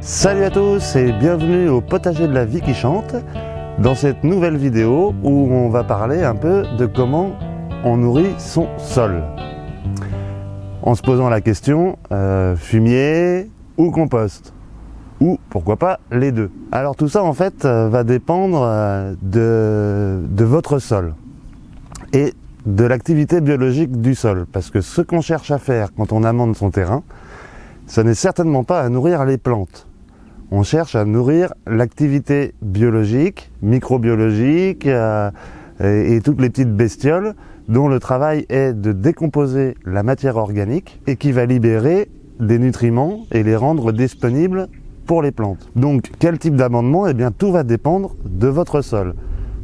Salut à tous et bienvenue au potager de la vie qui chante, dans cette nouvelle vidéo où on va parler un peu de comment on nourrit son sol. En se posant la question, fumier ou compost? Ou pourquoi pas les deux? Alors tout ça en fait va dépendre de votre sol et de l'activité biologique du sol. Parce que ce qu'on cherche à faire quand on amende son terrain, ce n'est certainement pas à nourrir les plantes. On cherche à nourrir l'activité biologique, microbiologique et toutes les petites bestioles dont le travail est de décomposer la matière organique et qui va libérer des nutriments et les rendre disponibles pour les plantes. Donc quel type d'amendement? Eh bien tout va dépendre de votre sol.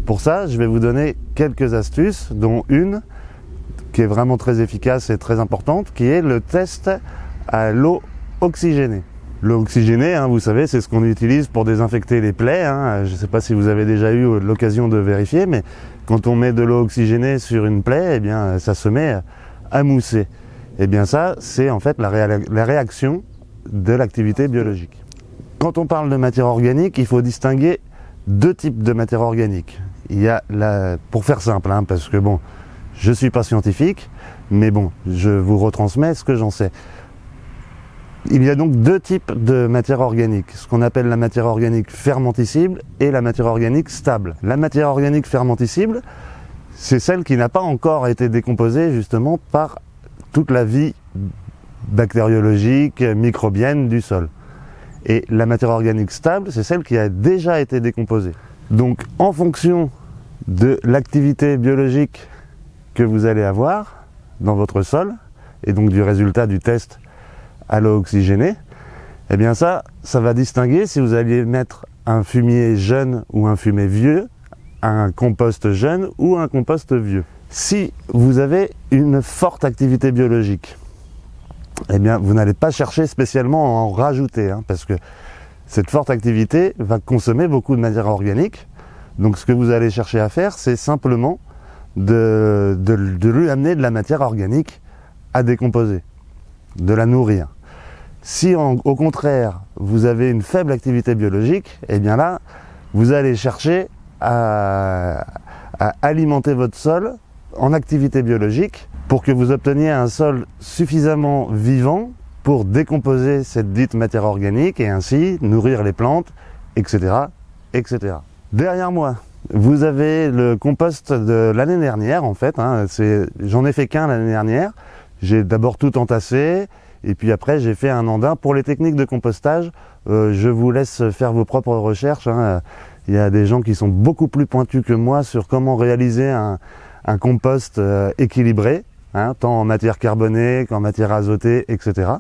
Pour ça, je vais vous donner quelques astuces, dont une qui est vraiment très efficace et très importante, qui est le test à l'eau oxygénée. L'eau oxygénée, vous savez, c'est ce qu'on utilise pour désinfecter les plaies. Je ne sais pas si vous avez déjà eu l'occasion de vérifier, mais quand on met de l'eau oxygénée sur une plaie, eh bien, ça se met à mousser. Eh bien ça, c'est en fait la réaction de l'activité biologique. Quand on parle de matière organique, il faut distinguer deux types de matière organique. Il y a pour faire simple, parce que bon, je ne suis pas scientifique, mais bon, je vous retransmets ce que j'en sais. Il y a donc deux types de matière organique, ce qu'on appelle la matière organique fermentescible et la matière organique stable. La matière organique fermentescible, c'est celle qui n'a pas encore été décomposée justement par toute la vie bactériologique, microbienne du sol. Et la matière organique stable, c'est celle qui a déjà été décomposée. Donc en fonction de l'activité biologique que vous allez avoir dans votre sol, et donc du résultat du test à l'eau oxygénée, eh bien ça va distinguer si vous alliez mettre un fumier jeune ou un fumier vieux, un compost jeune ou un compost vieux. Si vous avez une forte activité biologique, eh bien vous n'allez pas chercher spécialement à en rajouter, parce que cette forte activité va consommer beaucoup de matière organique. Donc ce que vous allez chercher à faire, c'est simplement de lui amener de la matière organique à décomposer, de la nourrir. Si au contraire vous avez une faible activité biologique, eh bien là vous allez chercher à alimenter votre sol en activité biologique pour que vous obteniez un sol suffisamment vivant pour décomposer cette dite matière organique et ainsi nourrir les plantes, etc., etc. Derrière moi, vous avez le compost de l'année dernière en fait. J'en ai fait qu'un l'année dernière. J'ai d'abord tout entassé. Et puis après, j'ai fait un andin. Pour les techniques de compostage, je vous laisse faire vos propres recherches. Il y a des gens qui sont beaucoup plus pointus que moi sur comment réaliser un compost équilibré, tant en matière carbonée qu'en matière azotée, etc.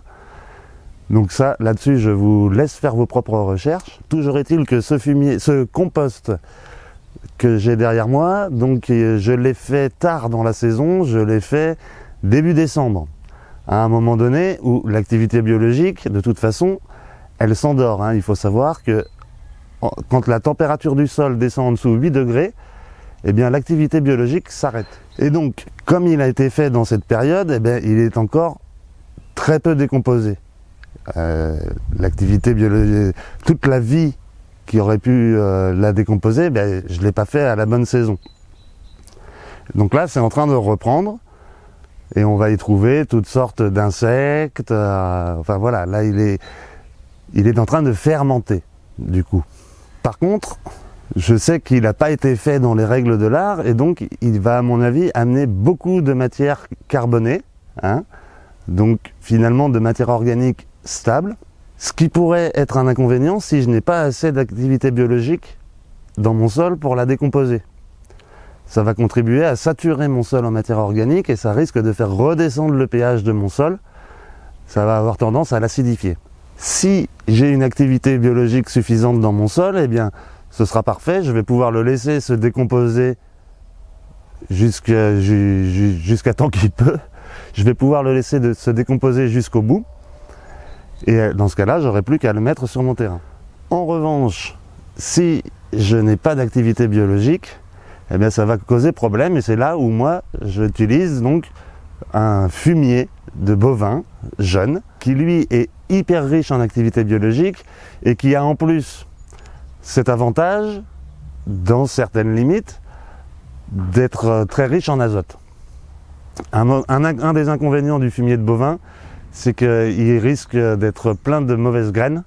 Donc ça, là-dessus, je vous laisse faire vos propres recherches. Toujours est-il que ce compost que j'ai derrière moi, donc je l'ai fait tard dans la saison, je l'ai fait début décembre. À un moment donné où l'activité biologique, de toute façon, elle s'endort. Il faut savoir que quand la température du sol descend en dessous de 8 degrés, eh bien l'activité biologique s'arrête. Et donc, comme il a été fait dans cette période, eh bien, il est encore très peu décomposé. L'activité biologique, toute la vie qui aurait pu la décomposer, je ne l'ai pas fait à la bonne saison. Donc là, c'est en train de reprendre. Et on va y trouver toutes sortes d'insectes. Enfin voilà, là il est en train de fermenter, du coup. Par contre, je sais qu'il n'a pas été fait dans les règles de l'art, et donc il va, à mon avis, amener beaucoup de matière carbonée, donc finalement de matière organique stable, ce qui pourrait être un inconvénient si je n'ai pas assez d'activité biologique dans mon sol pour la décomposer. Ça va contribuer à saturer mon sol en matière organique et ça risque de faire redescendre le pH de mon sol. Ça va avoir tendance à l'acidifier. Si j'ai une activité biologique suffisante dans mon sol, eh bien, ce sera parfait. Je vais pouvoir le laisser se décomposer jusqu'à tant qu'il peut. Je vais pouvoir le laisser se décomposer jusqu'au bout. Et dans ce cas-là, j'aurai plus qu'à le mettre sur mon terrain. En revanche, si je n'ai pas d'activité biologique, eh bien ça va causer problème et c'est là où moi j'utilise donc un fumier de bovin jeune, qui lui est hyper riche en activité biologique et qui a en plus cet avantage, dans certaines limites, d'être très riche en azote. Un des inconvénients du fumier de bovin, c'est qu'il risque d'être plein de mauvaises graines,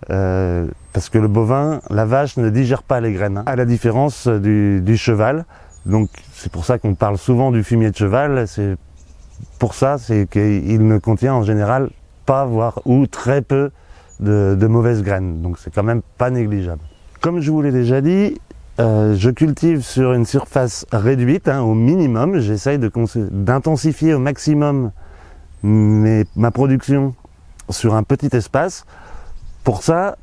parce que le bovin, la vache ne digère pas les graines, à la différence du cheval. Donc c'est pour ça qu'on parle souvent du fumier de cheval, c'est pour ça c'est qu'il ne contient en général pas, voire ou très peu de mauvaises graines, donc c'est quand même pas négligeable. Comme je vous l'ai déjà dit, je cultive sur une surface réduite, au minimum. J'essaye d'intensifier au maximum ma production sur un petit espace. Pour ça,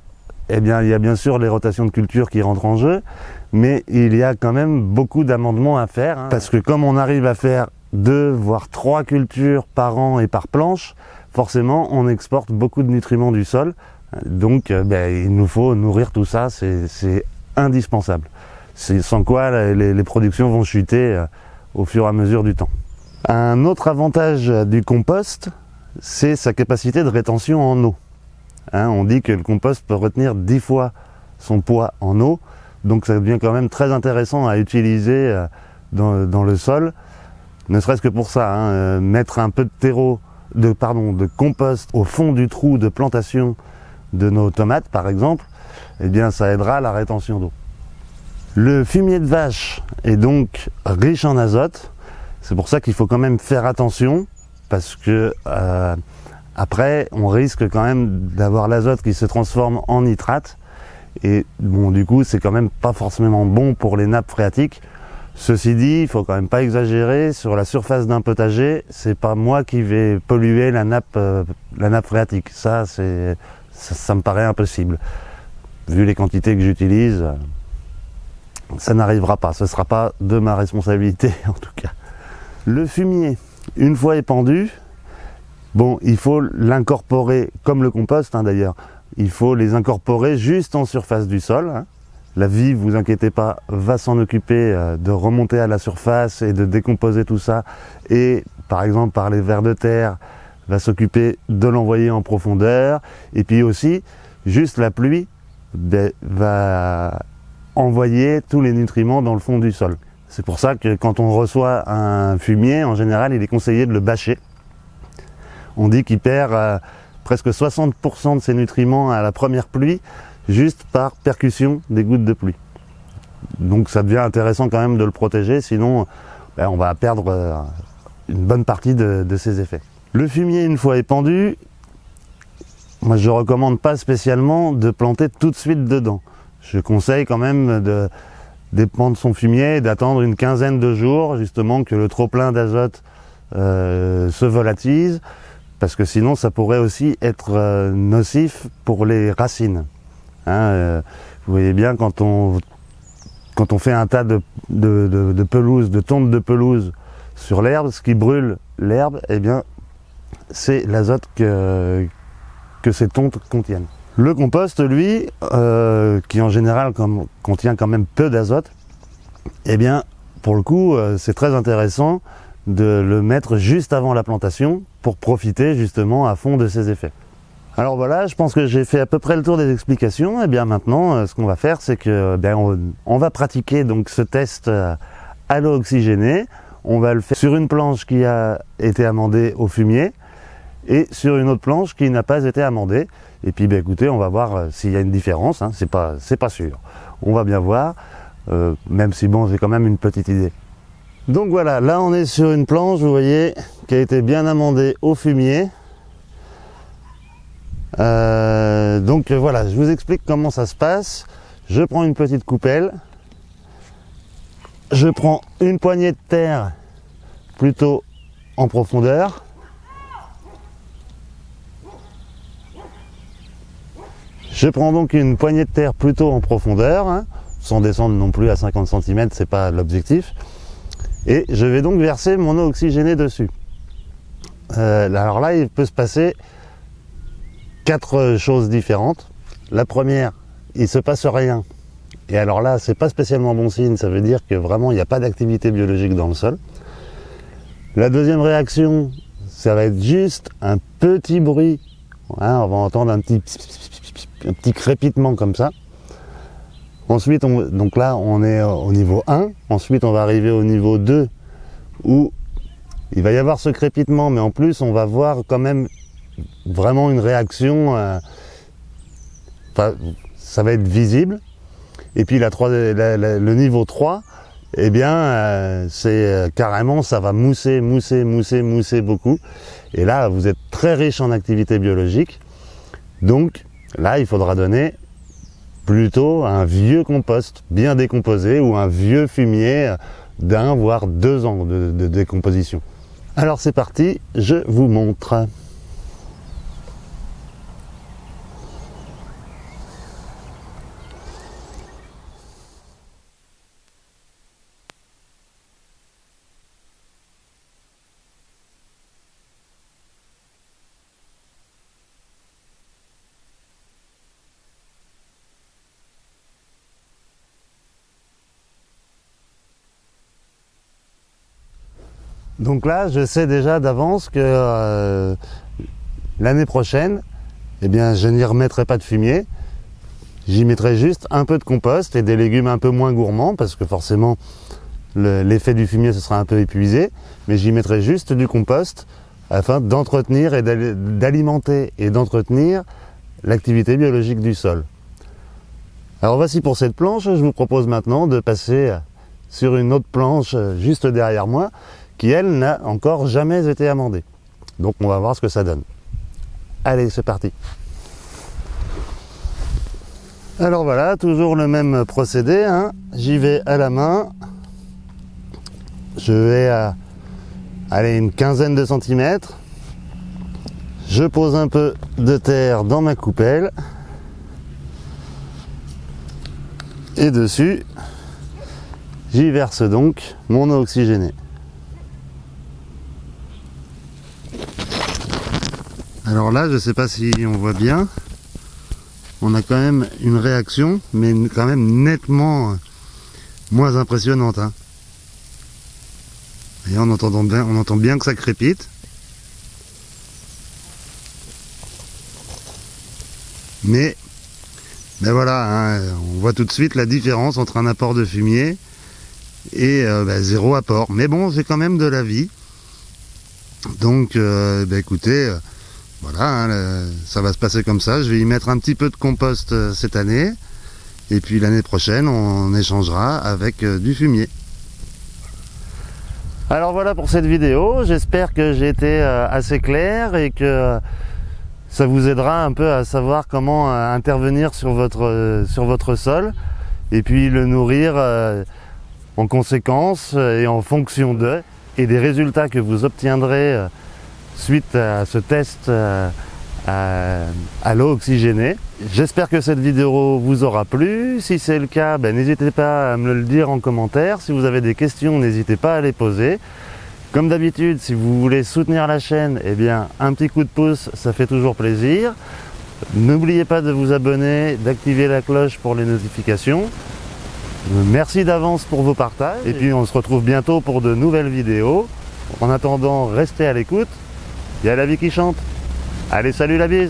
eh bien, il y a bien sûr les rotations de culture qui rentrent en jeu, mais il y a quand même beaucoup d'amendements à faire, parce que comme on arrive à faire 2 voire 3 cultures par an et par planche, forcément on exporte beaucoup de nutriments du sol, donc il nous faut nourrir tout ça, c'est indispensable. Sans quoi les productions vont chuter au fur et à mesure du temps. Un autre avantage du compost, c'est sa capacité de rétention en eau. On dit que le compost peut retenir 10 fois son poids en eau, donc ça devient quand même très intéressant à utiliser dans le sol, ne serait-ce que pour ça, mettre un peu de de compost au fond du trou de plantation de nos tomates par exemple, eh bien ça aidera à la rétention d'eau. Le fumier de vache est donc riche en azote, c'est pour ça qu'il faut quand même faire attention, parce que après on risque quand même d'avoir l'azote qui se transforme en nitrate, et bon, du coup c'est quand même pas forcément bon pour les nappes phréatiques. Ceci dit, il faut quand même pas exagérer, sur la surface d'un potager, c'est pas moi qui vais polluer la nappe phréatique, ça me paraît impossible. Vu les quantités que j'utilise, ça n'arrivera pas, ce ne sera pas de ma responsabilité en tout cas. Le fumier, une fois épandu, bon, il faut l'incorporer, comme le compost d'ailleurs, il faut les incorporer juste en surface du sol. La vie, vous inquiétez pas, va s'en occuper de remonter à la surface et de décomposer tout ça, et par exemple par les vers de terre, va s'occuper de l'envoyer en profondeur, et puis aussi, juste la pluie va envoyer tous les nutriments dans le fond du sol. C'est pour ça que quand on reçoit un fumier, en général, il est conseillé de le bâcher. On dit qu'il perd presque 60% de ses nutriments à la première pluie, juste par percussion des gouttes de pluie. Donc ça devient intéressant quand même de le protéger, sinon on va perdre une bonne partie de ses effets. Le fumier, une fois épandu, moi je ne recommande pas spécialement de planter tout de suite dedans. Je conseille quand même d'épandre son fumier et d'attendre une quinzaine de jours, justement, que le trop-plein d'azote se volatise, parce que sinon ça pourrait aussi être nocif pour les racines. Vous voyez bien, quand on fait un tas de pelouse, de tonte de pelouse sur l'herbe, ce qui brûle l'herbe, eh bien, c'est l'azote que ces tontes contiennent. Le compost, lui, qui en général contient quand même peu d'azote, eh bien, pour le coup, c'est très intéressant de le mettre juste avant la plantation pour profiter justement à fond de ses effets. Alors voilà, je pense que j'ai fait à peu près le tour des explications. Et bien maintenant, ce qu'on va faire, c'est que on va pratiquer donc ce test à l'eau oxygénée. On va le faire sur une planche qui a été amendée au fumier et sur une autre planche qui n'a pas été amendée. Et puis écoutez, on va voir s'il y a une différence. C'est pas sûr. On va bien voir, même si bon, j'ai quand même une petite idée. Donc voilà, là on est sur une planche, vous voyez, qui a été bien amendée au fumier. Donc voilà, je vous explique comment ça se passe. Je prends une petite coupelle, je prends une poignée de terre plutôt en profondeur, je prends donc une poignée de terre plutôt en profondeur, sans descendre non plus à 50 cm, c'est pas l'objectif, et je vais donc verser mon eau oxygénée dessus. Alors là, il peut se passer 4 choses différentes. La première, il se passe rien. Et alors là, c'est pas spécialement bon signe, ça veut dire que vraiment il n'y a pas d'activité biologique dans le sol. La deuxième réaction, ça va être juste un petit bruit. Hein, on va entendre un petit crépitement comme ça. Ensuite, donc là, on est au niveau 1. Ensuite, on va arriver au niveau 2 où il va y avoir ce crépitement, mais en plus, on va voir quand même vraiment une réaction. Ça va être visible. Et puis le niveau 3, eh bien, c'est carrément, ça va mousser beaucoup. Et là, vous êtes très riche en activité biologique. Donc, là, il faudra donner plutôt un vieux compost bien décomposé ou un vieux fumier d'1 voire 2 ans de décomposition. Alors c'est parti, je vous montre. Donc là, je sais déjà d'avance que l'année prochaine, eh bien, je n'y remettrai pas de fumier. J'y mettrai juste un peu de compost et des légumes un peu moins gourmands, parce que forcément, l'effet du fumier se sera un peu épuisé. Mais j'y mettrai juste du compost afin d'entretenir et d'alimenter et d'entretenir l'activité biologique du sol. Alors voici pour cette planche. Je vous propose maintenant de passer sur une autre planche juste derrière moi, qui elle n'a encore jamais été amendée. Donc on va voir ce que ça donne. Allez, c'est parti. Alors voilà, toujours le même procédé, hein. J'y vais à la main. Je vais à une quinzaine de centimètres. Je pose un peu de terre dans ma coupelle. Et dessus, j'y verse donc mon eau oxygénée. Alors là, je ne sais pas si on voit bien, on a quand même une réaction, mais quand même nettement moins impressionnante. Hein. Et on entend bien que ça crépite. Mais ben voilà, hein, on voit tout de suite la différence entre un apport de fumier et zéro apport. Mais bon, c'est quand même de la vie. Donc, écoutez... Voilà, hein, ça va se passer comme ça. Je vais y mettre un petit peu de compost cette année. Et puis l'année prochaine, on échangera avec du fumier. Alors voilà pour cette vidéo. J'espère que j'ai été assez clair et que ça vous aidera un peu à savoir comment intervenir sur votre sol. Et puis le nourrir en conséquence et en fonction d'eux. Et des résultats que vous obtiendrez suite à ce test à l'eau oxygénée. J'espère que cette vidéo vous aura plu. Si c'est le cas, n'hésitez pas à me le dire en commentaire. Si vous avez des questions, n'hésitez pas à les poser. Comme d'habitude, si vous voulez soutenir la chaîne, eh bien, un petit coup de pouce, ça fait toujours plaisir. N'oubliez pas de vous abonner, d'activer la cloche pour les notifications. Merci d'avance pour vos partages. Et puis on se retrouve bientôt pour de nouvelles vidéos. En attendant, restez à l'écoute. Il y a la vie qui chante. Allez, salut la bise!